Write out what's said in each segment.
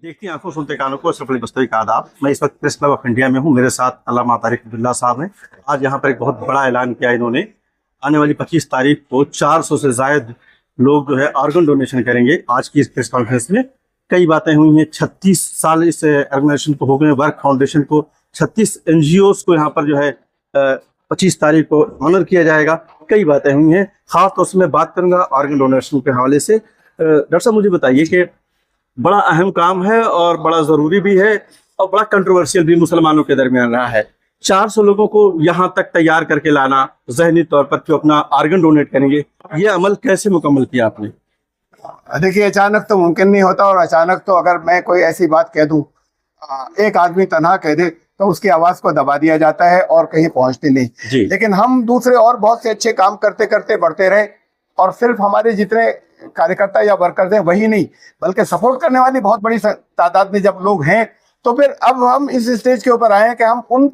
देखती आंखों सुनते कानों को सफल बस्तवी का आदाब। मैं इस वक्त प्रेस क्लब ऑफ इंडिया में हूँ। मेरे साथ अल्लामा तारिक अब्दुल्ला साहब हैं। आज यहाँ पर एक बहुत बड़ा ऐलान किया इन्होंने। आने वाली 25 तारीख को 400 से जायद लोग जो है ऑर्गन डोनेशन करेंगे। आज की इस प्रेस कॉन्फ्रेंस में कई बातें हुई हैं। 36 साल इस ऑर्गेनाइजेशन को हो गए, वर्क फाउंडेशन को, 36 NGOs को यहाँ पर जो है 25 तारीख को ऑनर किया जाएगा। कई बातें हुई हैं, खास तौर से मैं बात करूंगा ऑर्गन डोनेशन के हवाले से। डॉक्टर साहब मुझे बताइए कि बड़ा अहम काम है और बड़ा ज़रूरी भी है और बड़ा कंट्रोवर्शियल भी मुसलमानों के दरमियान रहा है। 400 लोगों को यहाँ तक तैयार करके लाना जहनी तौर पर कि अपना ऑर्गन डोनेट करेंगे, ये अमल कैसे मुकम्मल किया आपने? देखिए, अचानक तो मुमकिन नहीं होता, और अचानक तो अगर मैं कोई ऐसी बात कह दूं, एक आदमी तन्हा कह दे तो उसकी आवाज को दबा दिया जाता है और कहीं पहुंचती नहीं। लेकिन हम दूसरे और बहुत से अच्छे काम करते करते बढ़ते रहे, और सिर्फ हमारे जितने कार्यकर्ता या वर्कर्स हैं वही नहीं, बल्कि सपोर्ट करने वाली बहुत बड़ी तादाद में जब लोग हैं, तो फिर अब हम इस स्टेज के ऊपर आए हैं कि हम उन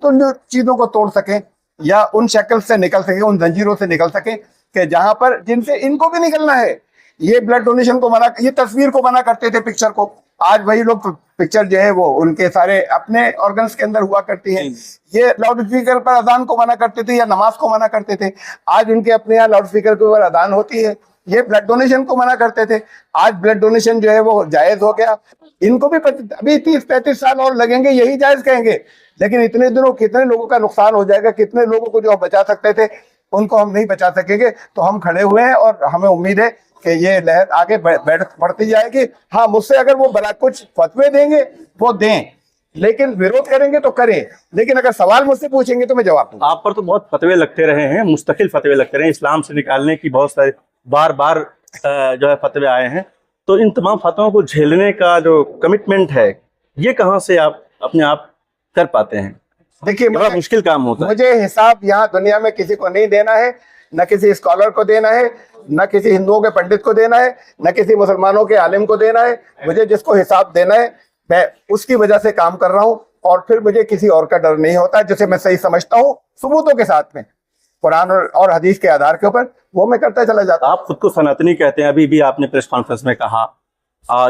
चीजों को तोड़ सकें या उन शक्ल से निकल सकें, उन जंजीरों से निकल सकें कि जहां पर जिनसे इनको भी निकलना है। ये ब्लड डोनेशन को मना, ये तस्वीर को मना करते थे, पिक्चर को। आज वही लोग पिक्चर जो है वो उनके सारे अपने ऑर्गन्स के अंदर हुआ करती है। ये लाउड स्पीकर पर अजान को मना करते थे या नमाज को मना करते थे, आज उनके अपने यहाँ लाउड स्पीकर के ऊपर अजान होती है। ये ब्लड डोनेशन को मना करते थे, आज ब्लड डोनेशन जो है वो जायज हो गया। इनको भी अभी 30-35 साल और लगेंगे, यही जायज कहेंगे, लेकिन इतने दिनों कितने लोगों का नुकसान हो जाएगा, कितने लोगों को जो बचा सकते थे उनको हम नहीं बचा सकेंगे। तो हम खड़े हुए हैं और हमें उम्मीद है कि ये लहर आगे बढ़ती जाएगी। हाँ, मुझसे अगर वो बड़ा कुछ फतवे देंगे वो दें, लेकिन विरोध करेंगे तो करें, लेकिन अगर सवाल मुझसे पूछेंगे तो मैं जवाब दूंगा। आप पर तो बहुत फतवे लगते रहे हैं, मुस्तकिल फतवे लगते रहे हैं, इस्लाम से निकालने की बहुत सारे बार बार जो है फतवे आए हैं। तो इन तमाम फतवों को झेलने का जो कमिटमेंट है, ये कहाँ से आप अपने आप कर पाते हैं? देखिए, बड़ा मुश्किल काम होता है। मुझे हिसाब यहाँ दुनिया में किसी को नहीं देना है, न किसी स्कॉलर को देना है, न किसी हिंदुओं के पंडित को देना है, न किसी मुसलमानों के आलिम को देना है। मुझे जिसको हिसाब देना है मैं उसकी वजह से काम कर रहा हूँ, और फिर मुझे किसी और का डर नहीं होता। जिसे मैं सही समझता हूँ सबूतों के साथ में, कुरान और हदीस के आधार के ऊपर, वो मैं करता चला जाता हूँ। आप खुद को सनातनी कहते हैं, अभी भी आपने प्रेस कॉन्फ्रेंस में कहा।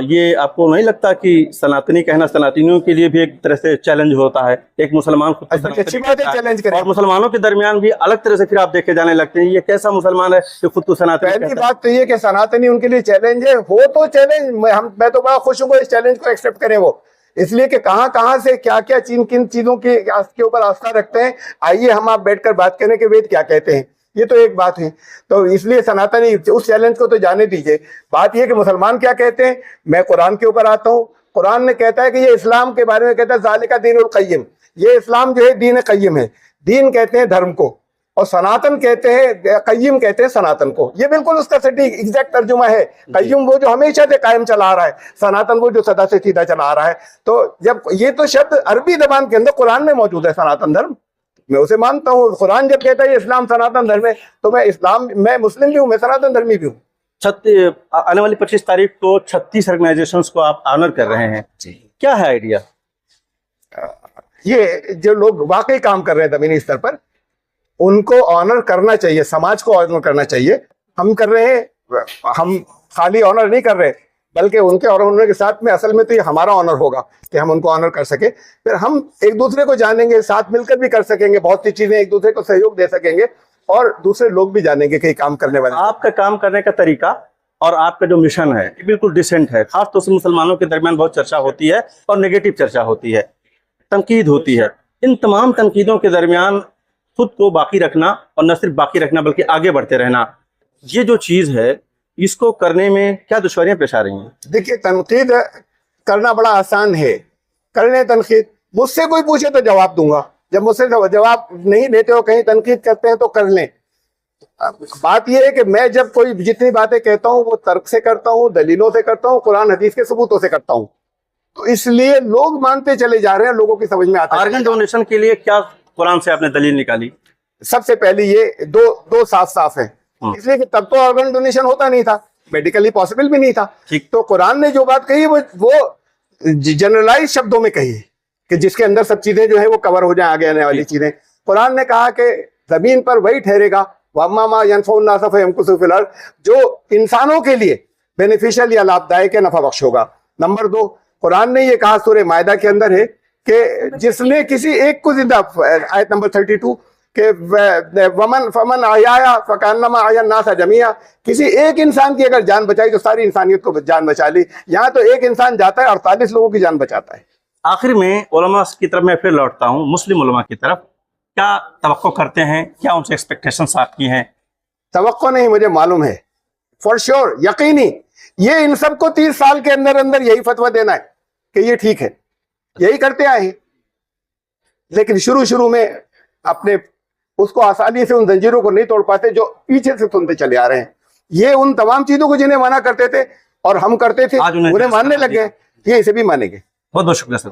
ये आपको नहीं लगता कि सनातनी कहना सनातनियों के लिए भी एक तरह से चैलेंज होता है? एक मुसलमान खुद अच्छी बात है, चैलेंज करें, और मुसलमानों के दरमियान भी अलग तरह से फिर आप देखे जाने लगते हैं। ये कैसा मुसलमान है जो खुद को सनातनी? पहली बात तो ये कि सनातनी उनके लिए चैलेंज है, हो तो चैलेंज। मैं तो बड़ा खुश हूँ इस चैलेंज को एक्सेप्ट करें वो, इसलिए कि कहाँ से क्या क्या किन चीजों के ऊपर आस्था रखते हैं। आइए हम आप बैठकर बात करें कि वेद क्या कहते हैं, ये तो एक बात है। तो इसलिए सनातनी उस चैलेंज को तो जाने दीजिए। बात यह कि मुसलमान क्या कहते हैं, मैं कुरान के ऊपर आता हूँ। कुरान ने कहता है कि ये इस्लाम के बारे में कहता है ज़ालिका दीनुल क़य्यिम, ये इस्लाम जो है दीन क़य्यिम है। दीन कहते हैं धर्म को, और सनातन कहते हैं, क़य्यिम कहते हैं सनातन को। ये बिल्कुल उसका सटीक एग्जैक्ट तर्जुमा है। क़य्यिम वो जो हमेशा से कायम चला आ रहा है, सनातन वो जो सदा से सीधा चला आ रहा है। तो जब ये तो शब्द अरबी जबान के अंदर कुरान में मौजूद है, सनातन धर्म, मैं उसे मानता हूँ। कुरान जब कहता है इस्लाम सनातन धर्म है, तो मैं मुस्लिम भी हूँ, मैं सनातन धर्मी भी हूँ। आने वाली 25 तारीख को 36 ऑर्गेनाइजेशंस को आप ऑनर कर रहे हैं, क्या है आइडिया? ये जो लोग वाकई काम कर रहे हैं जमीनी स्तर पर, उनको ऑनर करना चाहिए, समाज को ऑनर करना चाहिए। हम कर रहे हैं, हम खाली ऑनर नहीं कर रहे, बल्कि उनके ऑनर के साथ में असल में तो ये हमारा ऑनर होगा कि हम उनको ऑनर कर सके। फिर हम एक दूसरे को जानेंगे, साथ मिलकर भी कर सकेंगे, बहुत सी चीजें एक दूसरे को सहयोग दे सकेंगे, और दूसरे लोग भी जानेंगे कि काम करने वाले। आपका काम करने का तरीका और आपका जो मिशन है ये बिल्कुल डिसेंट है। खासतौर से मुसलमानों के दरमियान बहुत चर्चा होती है और नेगेटिव चर्चा होती है, तनकीद होती है। इन तमाम तनकीदों के दरमियान खुद को बाकी रखना, और न सिर्फ बाकी रखना बल्कि आगे बढ़ते रहना, ये जो चीज है, इसको करने में क्या दुश्वारियां पेश आ रही हैं? देखिए, तनकीद करना बड़ा आसान है। करने तनकीद, मुझसे कोई पूछे तो जवाब दूंगा। जब मुझसे जवाब नहीं देते हो, कहीं तनकीद करते हैं तो कर लें। बात यह है कि मैं जब कोई जितनी बातें कहता हूँ वो तर्क से करता हूँ, दलीलों से करता हूँ, कुरान हदीस के सबूतों से करता हूँ। तो इसलिए लोग मानते चले जा रहे हैं, लोगों की समझ में आता है। ऑर्गन डोनेशन के लिए क्या कुरान से आपने दलील निकाली? सबसे पहले ये दो साफ है, इसलिए कि तब तो ऑर्गन डोनेशन होता नहीं था, मेडिकली पॉसिबल भी नहीं था। तो कुरान ने जो बात कही वो जनरलाइज शब्दों में कही कि जिसके अंदर सब चीजें जो है वो कवर हो जाए, आगे आने वाली चीजें। कुरान ने कहा कि जमीन पर वही ठहरेगा जो इंसानों के लिए बेनिफिशियल या लाभदायक या नफा बख्श होगा। नंबर 2, कुरान ने ये कहा सूरह मायदा के अंदर है कि जिसने किसी एक को जिंदा, आयत नंबर 32 के वमन फमन आया फकान्नमा आया नासा जमिया, किसी एक इंसान की अगर जान बचाई तो सारी इंसानियत को जान बचा ली। यहाँ तो एक इंसान जाता है 48 लोगों की जान बचाता है। आखिर में उलमा की तरफ मैं फिर लौटता हूँ, मुस्लिम उलमा की तरफ, क्या तवक्को करते हैं, क्या उनसे एक्सपेक्टेशंस आपकी हैं? तवक्को नहीं, मुझे मालूम है फॉर श्योर, यकीनी, ये इन सबको 30 साल के अंदर अंदर यही फतवा देना है कि ये ठीक है, यही करते आए हैं। लेकिन शुरू में अपने उसको आसानी से उन जंजीरों को नहीं तोड़ पाते जो पीछे से सुनते चले आ रहे हैं। ये उन तमाम चीजों को जिन्हें मना करते थे और हम करते थे, उन्हें मानने लग गए, ये इसे भी मानेंगे। बहुत बहुत शुक्रिया सर।